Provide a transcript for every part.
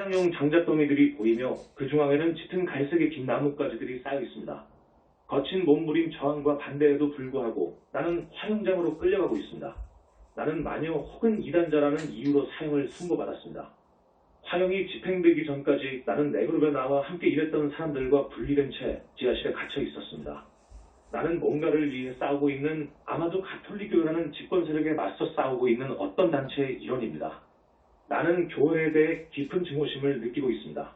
화장용 장작더미들이 보이며 그 중앙에는 짙은 갈색의 긴 나뭇가지들이 쌓여 있습니다. 거친 몸부림 저항과 반대에도 불구하고 나는 화형장으로 끌려가고 있습니다. 나는 마녀 혹은 이단자라는 이유로 사형을 선고받았습니다. 화형이 집행되기 전까지 나는 내 그룹에 나와 함께 일했던 사람들과 분리된 채 지하실에 갇혀 있었습니다. 나는 뭔가를 위해 싸우고 있는, 아마도 가톨릭교회라는 집권 세력에 맞서 싸우고 있는 어떤 단체의 일원입니다. 나는 교회에 대해 깊은 증오심을 느끼고 있습니다.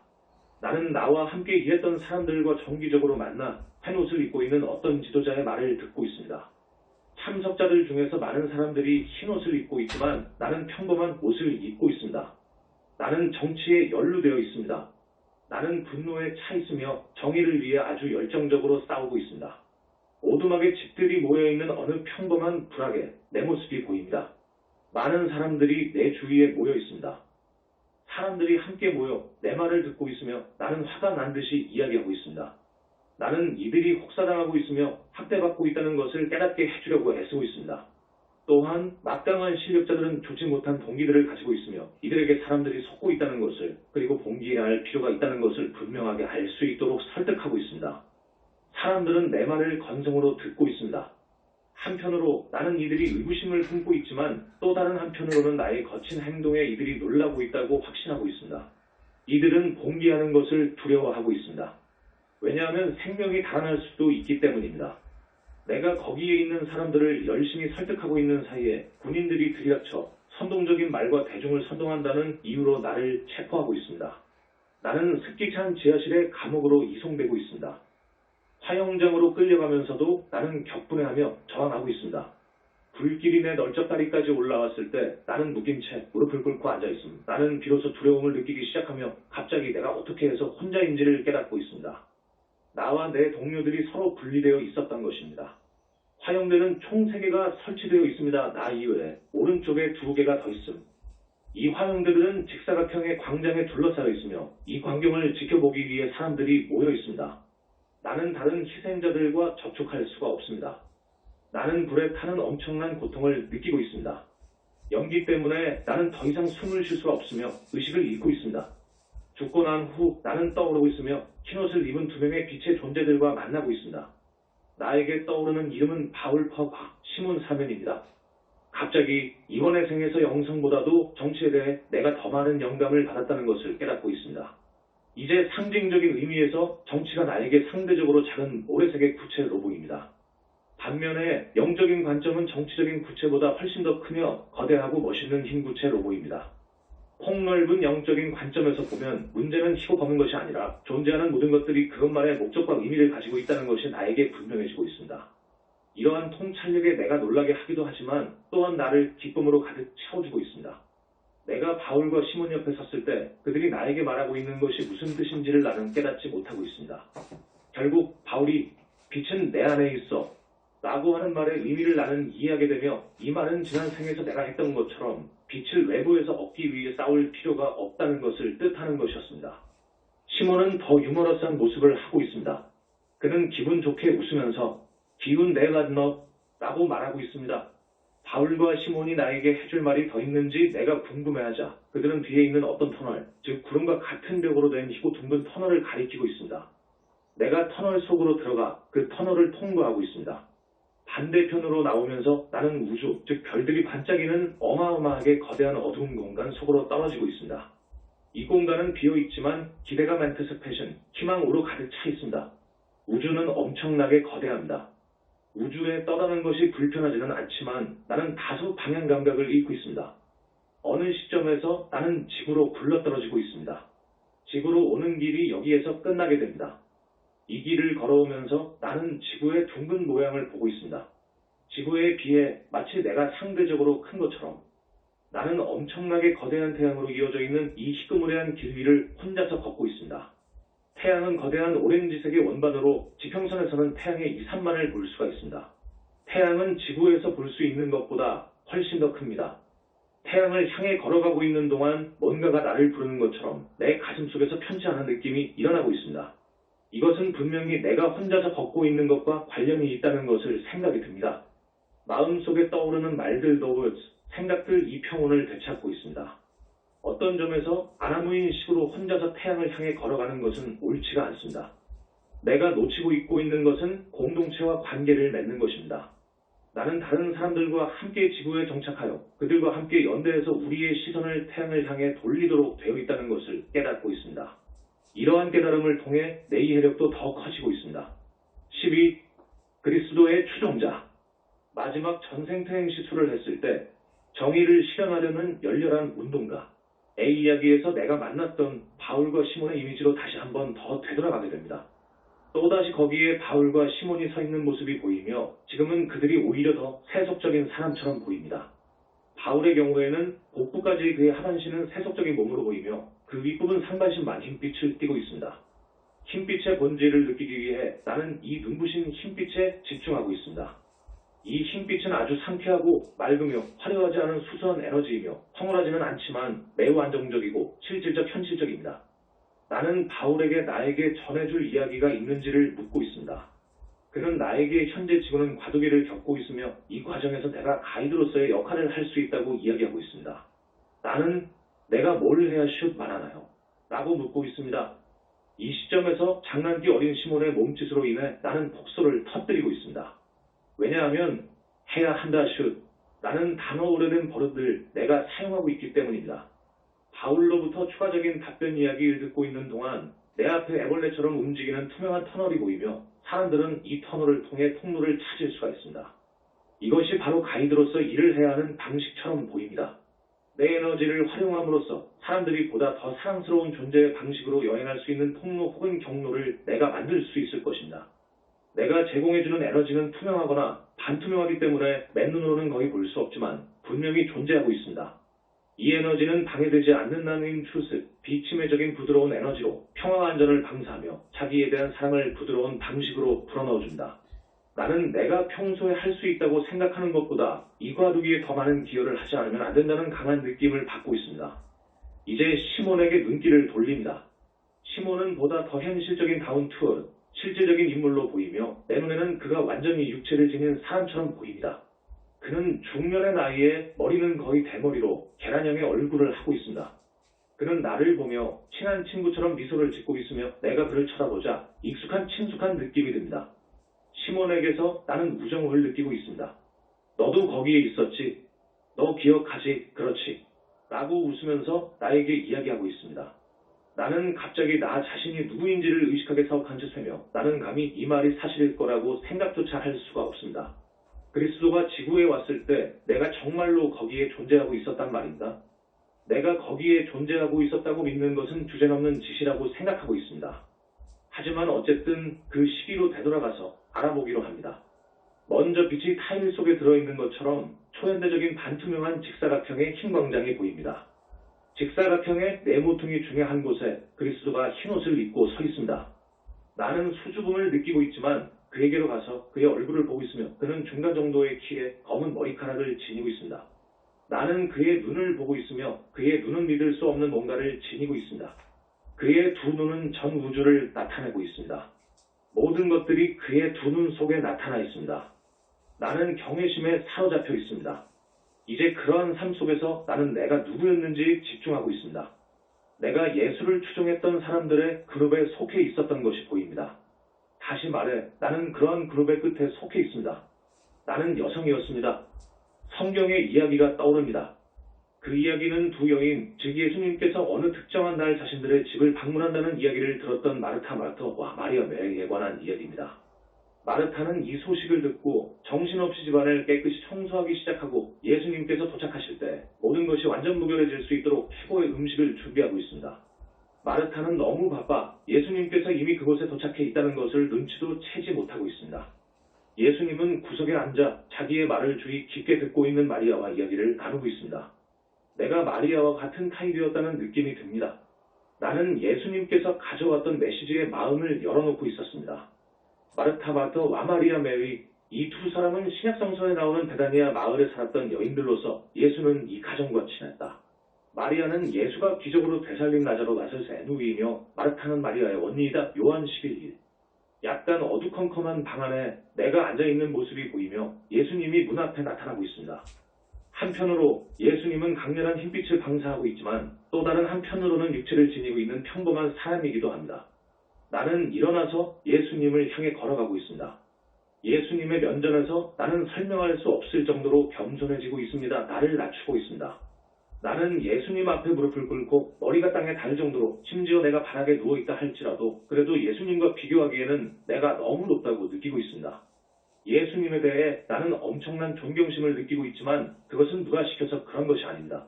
나는 나와 함께 일했던 사람들과 정기적으로 만나 흰옷을 입고 있는 어떤 지도자의 말을 듣고 있습니다. 참석자들 중에서 많은 사람들이 흰옷을 입고 있지만 나는 평범한 옷을 입고 있습니다. 나는 정치에 연루되어 있습니다. 나는 분노에 차 있으며 정의를 위해 아주 열정적으로 싸우고 있습니다. 오두막에 집들이 모여있는 어느 평범한 부락에 내 모습이 보입니다. 많은 사람들이 내 주위에 모여 있습니다. 사람들이 함께 모여 내 말을 듣고 있으며 나는 화가 난 듯이 이야기하고 있습니다. 나는 이들이 혹사당하고 있으며 학대받고 있다는 것을 깨닫게 해주려고 애쓰고 있습니다. 또한 막강한 실력자들은 좋지 못한 동기들을 가지고 있으며 이들에게 사람들이 속고 있다는 것을, 그리고 봉기해야 할 필요가 있다는 것을 분명하게 알 수 있도록 설득하고 있습니다. 사람들은 내 말을 건성으로 듣고 있습니다. 한편으로 나는 이들이 의구심을 품고 있지만 또 다른 한편으로는 나의 거친 행동에 이들이 놀라고 있다고 확신하고 있습니다. 이들은 봉기하는 것을 두려워하고 있습니다. 왜냐하면 생명이 달아날 수도 있기 때문입니다. 내가 거기에 있는 사람들을 열심히 설득하고 있는 사이에 군인들이 들이닥쳐 선동적인 말과 대중을 선동한다는 이유로 나를 체포하고 있습니다. 나는 습기 찬 지하실에 감옥으로 이송되고 있습니다. 화형장으로 끌려가면서도 나는 격분해하며 저항하고 있습니다. 불길이 내 널쩍다리까지 올라왔을 때 나는 묶인 채 무릎을 꿇고 앉아 있습니다. 나는 비로소 두려움을 느끼기 시작하며 갑자기 내가 어떻게 해서 혼자인지를 깨닫고 있습니다. 나와 내 동료들이 서로 분리되어 있었던 것입니다. 화형대는 총 3개가 설치되어 있습니다. 나 이외에 오른쪽에 2개가 더 있음. 이 화형대들은 직사각형의 광장에 둘러싸여 있으며 이 광경을 지켜보기 위해 사람들이 모여 있습니다. 나는 다른 희생자들과 접촉할 수가 없습니다. 나는 불에 타는 엄청난 고통을 느끼고 있습니다. 연기 때문에 나는 더 이상 숨을 쉴 수가 없으며 의식을 잃고 있습니다. 죽고 난 후 나는 떠오르고 있으며 흰옷을 입은 2명의 빛의 존재들과 만나고 있습니다. 나에게 떠오르는 이름은 바울퍼 시몬 사면입니다. 갑자기 이번의 생에서 영성보다도 정치에 대해 내가 더 많은 영감을 받았다는 것을 깨닫고 있습니다. 이제 상징적인 의미에서 정치가 나에게 상대적으로 작은 모래색의 구체로 보입니다. 반면에 영적인 관점은 정치적인 구체보다 훨씬 더 크며 거대하고 멋있는 흰 구체로 보입니다. 폭넓은 영적인 관점에서 보면 문제는 희고 검은 것이 아니라 존재하는 모든 것들이 그것만의 목적과 의미를 가지고 있다는 것이 나에게 분명해지고 있습니다. 이러한 통찰력에 내가 놀라게 하기도 하지만 또한 나를 기쁨으로 가득 채워주고 있습니다. 내가 바울과 시몬 옆에 섰을 때 그들이 나에게 말하고 있는 것이 무슨 뜻인지를 나는 깨닫지 못하고 있습니다. 결국 바울이 빛은 내 안에 있어 라고 하는 말의 의미를 나는 이해하게 되며 이 말은 지난 생에서 내가 했던 것처럼 빛을 외부에서 얻기 위해 싸울 필요가 없다는 것을 뜻하는 것이었습니다. 시몬은 더 유머러스한 모습을 하고 있습니다. 그는 기분 좋게 웃으면서 기운 내가 너 라고 말하고 있습니다. 바울과 시몬이 나에게 해줄 말이 더 있는지 내가 궁금해하자 그들은 뒤에 있는 어떤 터널, 즉 구름과 같은 벽으로 된 희고 둥근 터널을 가리키고 있습니다. 내가 터널 속으로 들어가 그 터널을 통과하고 있습니다. 반대편으로 나오면서 나는 우주, 즉 별들이 반짝이는 어마어마하게 거대한 어두운 공간 속으로 떨어지고 있습니다. 이 공간은 비어있지만 기대감 안티스페이션, 희망으로 가득 차 있습니다. 우주는 엄청나게 거대합니다. 우주에 떠나는 것이 불편하지는 않지만 나는 다소 방향 감각을 잃고 있습니다. 어느 시점에서 나는 지구로 굴러떨어지고 있습니다. 지구로 오는 길이 여기에서 끝나게 됩니다. 이 길을 걸어오면서 나는 지구의 둥근 모양을 보고 있습니다. 지구에 비해 마치 내가 상대적으로 큰 것처럼 나는 엄청나게 거대한 태양으로 이어져 있는 이 희끄무레한 길 위를 혼자서 걷고 있습니다. 태양은 거대한 오렌지색의 원반으로 지평선에서는 태양의 2, 3만을 볼 수가 있습니다. 태양은 지구에서 볼 수 있는 것보다 훨씬 더 큽니다. 태양을 향해 걸어가고 있는 동안 뭔가가 나를 부르는 것처럼 내 가슴속에서 편치 않은 느낌이 일어나고 있습니다. 이것은 분명히 내가 혼자서 걷고 있는 것과 관련이 있다는 것을 생각이 듭니다. 마음속에 떠오르는 말들도 생각들 이평원을 되찾고 있습니다. 어떤 점에서 아나무인식으로 혼자 혼자서 태양을 향해 걸어가는 것은 옳지가 않습니다. 내가 놓치고 있고 있는 것은 공동체와 관계를 맺는 것입니다. 나는 다른 사람들과 함께 지구에 정착하여 그들과 함께 연대해서 우리의 시선을 태양을 향해 돌리도록 되어 있다는 것을 깨닫고 있습니다. 이러한 깨달음을 통해 내 이해력도 더 커지고 있습니다. 12. 그리스도의 추종자. 마지막 전생태행 시술을 했을 때 정의를 실현하려는 열렬한 운동가 A 이야기에서 내가 만났던 바울과 시몬의 이미지로 다시 한번 더 되돌아가게 됩니다. 또다시 거기에 바울과 시몬이 서 있는 모습이 보이며 지금은 그들이 오히려 더 세속적인 사람처럼 보입니다. 바울의 경우에는 복부까지 그의 하반신은 세속적인 몸으로 보이며 그 윗부분 상반신만 흰빛을 띠고 있습니다. 흰빛의 본질을 느끼기 위해 나는 이 눈부신 흰빛에 집중하고 있습니다. 이 흰빛은 아주 상쾌하고 맑으며 화려하지 않은 수수한 에너지이며 황홀하지는 않지만 매우 안정적이고 실질적 현실적입니다. 나는 바울에게 나에게 전해줄 이야기가 있는지를 묻고 있습니다. 그는 나에게 현재 지구는 과도기를 겪고 있으며 이 과정에서 내가 가이드로서의 역할을 할 수 있다고 이야기하고 있습니다. 나는 내가 뭘 해야 슛만 하나요? 라고 묻고 있습니다. 이 시점에서 장난기 어린 시몬의 몸짓으로 인해 나는 폭소를 터뜨리고 있습니다. 왜냐하면 해야 한다 슛 라는 단어 오래된 버릇을 내가 사용하고 있기 때문입니다. 바울로부터 추가적인 답변 이야기를 듣고 있는 동안 내 앞에 애벌레처럼 움직이는 투명한 터널이 보이며 사람들은 이 터널을 통해 통로를 찾을 수가 있습니다. 이것이 바로 가이드로서 일을 해야 하는 방식처럼 보입니다. 내 에너지를 활용함으로써 사람들이 보다 더 사랑스러운 존재의 방식으로 여행할 수 있는 통로 혹은 경로를 내가 만들 수 있을 것입니다. 내가 제공해주는 에너지는 투명하거나 반투명하기 때문에 맨눈으로는 거의 볼 수 없지만 분명히 존재하고 있습니다. 이 에너지는 방해되지 않는다는 추스, 비침해적인 부드러운 에너지로 평화와 안전을 방사하며 자기에 대한 사랑을 부드러운 방식으로 불어넣어준다. 나는 내가 평소에 할 수 있다고 생각하는 것보다 이과두기에 더 많은 기여를 하지 않으면 안 된다는 강한 느낌을 받고 있습니다. 이제 시몬에게 눈길을 돌립니다. 시몬은 보다 더 현실적인 다운투어드, 실제적인 인물로 보이며 내 눈에는 그가 완전히 육체를 지닌 사람처럼 보입니다. 그는 중년의 나이에 머리는 거의 대머리로 계란형의 얼굴을 하고 있습니다. 그는 나를 보며 친한 친구처럼 미소를 짓고 있으며 내가 그를 쳐다보자 익숙한 친숙한 느낌이 듭니다. 시몬에게서 나는 우정을 느끼고 있습니다. 너도 거기에 있었지? 너 기억하지? 그렇지? 라고 웃으면서 나에게 이야기하고 있습니다. 나는 갑자기 나 자신이 누구인지를 의식하게 사업한 듯 하며 나는 감히 이 말이 사실일 거라고 생각조차 할 수가 없습니다. 그리스도가 지구에 왔을 때 내가 정말로 거기에 존재하고 있었단 말인가? 내가 거기에 존재하고 있었다고 믿는 것은 주제넘는 짓이라고 생각하고 있습니다. 하지만 어쨌든 그 시기로 되돌아가서 알아보기로 합니다. 먼저 빛이 타일 속에 들어있는 것처럼 초현대적인 반투명한 직사각형의 흰 광장이 보입니다. 직사각형의 네모퉁이 중에 한 곳에 그리스도가 흰옷을 입고 서 있습니다. 나는 수줍음을 느끼고 있지만 그에게로 가서 그의 얼굴을 보고 있으며 그는 중간 정도의 키에 검은 머리카락을 지니고 있습니다. 나는 그의 눈을 보고 있으며 그의 눈은 믿을 수 없는 뭔가를 지니고 있습니다. 그의 두 눈은 전 우주를 나타내고 있습니다. 모든 것들이 그의 두 눈 속에 나타나 있습니다. 나는 경외심에 사로잡혀 있습니다. 이제 그러한 삶 속에서 나는 내가 누구였는지 집중하고 있습니다. 내가 예수를 추종했던 사람들의 그룹에 속해 있었던 것이 보입니다. 다시 말해 나는 그러한 그룹의 끝에 속해 있습니다. 나는 여성이었습니다. 성경의 이야기가 떠오릅니다. 그 이야기는 두 여인, 즉 예수님께서 어느 특정한 날 자신들의 집을 방문한다는 이야기를 들었던 마르타 마르타와 마리아 메리에 관한 이야기입니다. 마르타는 이 소식을 듣고 정신없이 집안을 깨끗이 청소하기 시작하고 예수님께서 도착하실 때 모든 것이 완전 무결해질 수 있도록 최고의 음식을 준비하고 있습니다. 마르타는 너무 바빠 예수님께서 이미 그곳에 도착해 있다는 것을 눈치도 채지 못하고 있습니다. 예수님은 구석에 앉아 자기의 말을 주의 깊게 듣고 있는 마리아와 이야기를 나누고 있습니다. 내가 마리아와 같은 타입이었다는 느낌이 듭니다. 나는 예수님께서 가져왔던 메시지의 마음을 열어놓고 있었습니다. 마르타 마르타와 마리아 메리, 이 두 사람은 신약성서에 나오는 베다니아 마을에 살았던 여인들로서 예수는 이 가정과 친했다. 마리아는 예수가 기적으로 되살린 나자로 나설의 누이이며 마르타는 마리아의 언니이다. 요한 11일. 약간 어두컴컴한 방 안에 내가 앉아있는 모습이 보이며 예수님이 문 앞에 나타나고 있습니다. 한편으로 예수님은 강렬한 흰빛을 방사하고 있지만 또 다른 한편으로는 육체를 지니고 있는 평범한 사람이기도 합니다. 나는 일어나서 예수님을 향해 걸어가고 있습니다. 예수님의 면전에서 나는 설명할 수 없을 정도로 겸손해지고 있습니다. 나를 낮추고 있습니다. 나는 예수님 앞에 무릎을 꿇고 머리가 땅에 닿을 정도로, 심지어 내가 바닥에 누워있다 할지라도 그래도 예수님과 비교하기에는 내가 너무 높다고 느끼고 있습니다. 예수님에 대해 나는 엄청난 존경심을 느끼고 있지만 그것은 누가 시켜서 그런 것이 아닙니다.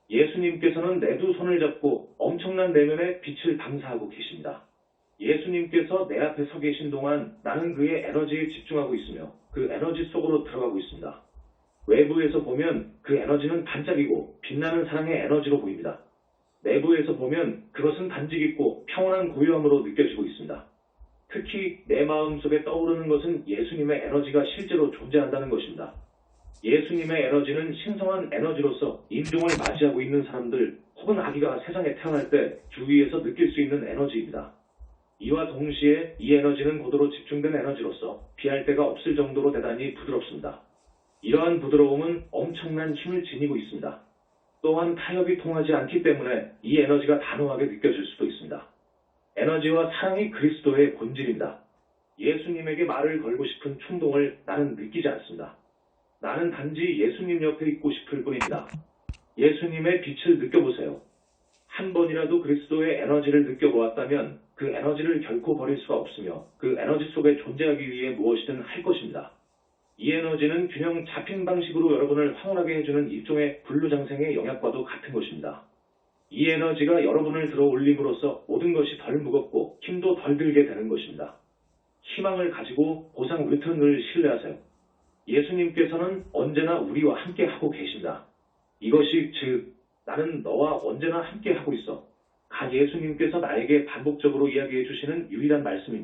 예수님께서는 내 두 손을 잡고 엄청난 내면의 빛을 방사하고 계십니다. 예수님께서 내 앞에 서 계신 동안 나는 그의 에너지에 집중하고 있으며 그 에너지 속으로 들어가고 있습니다. 외부에서 보면 그 에너지는 반짝이고 빛나는 사랑의 에너지로 보입니다. 내부에서 보면 그것은 단지 깊고 평온한 고요함으로 느껴지고 있습니다. 특히 내 마음속에 떠오르는 것은 예수님의 에너지가 실제로 존재한다는 것입니다. 예수님의 에너지는 신성한 에너지로서 임종을 맞이하고 있는 사람들 혹은 아기가 세상에 태어날 때 주위에서 느낄 수 있는 에너지입니다. 이와 동시에 이 에너지는 고도로 집중된 에너지로서 피할 데가 없을 정도로 대단히 부드럽습니다. 이러한 부드러움은 엄청난 힘을 지니고 있습니다. 또한 타협이 통하지 않기 때문에 이 에너지가 단호하게 느껴질 수도 있습니다. 에너지와 사랑이 그리스도의 본질입니다. 예수님에게 말을 걸고 싶은 충동을 나는 느끼지 않습니다. 나는 단지 예수님 옆에 있고 싶을 뿐입니다. 예수님의 빛을 느껴보세요. 한 번이라도 그리스도의 에너지를 느껴보았다면 그 에너지를 결코 버릴 수가 없으며 그 에너지 속에 존재하기 위해 무엇이든 할 것입니다. 이 에너지는 균형 잡힌 방식으로 여러분을 황홀하게 해주는 일종의 불로장생의 영약과도 같은 것입니다. 이 에너지가 여러분을 들어 올림으로써 모든 것이 덜 무겁고 힘도 덜 들게 되는 것입니다. 희망을 가지고 보상 리턴을 신뢰하세요. 예수님께서는 언제나 우리와 함께 하고 계십니다. 이것이 즉 나는 너와 언제나 함께 하고 있어. 가 예수님께서 나에게 반복적으로 이야기해 주시는 유일한 말씀입니다.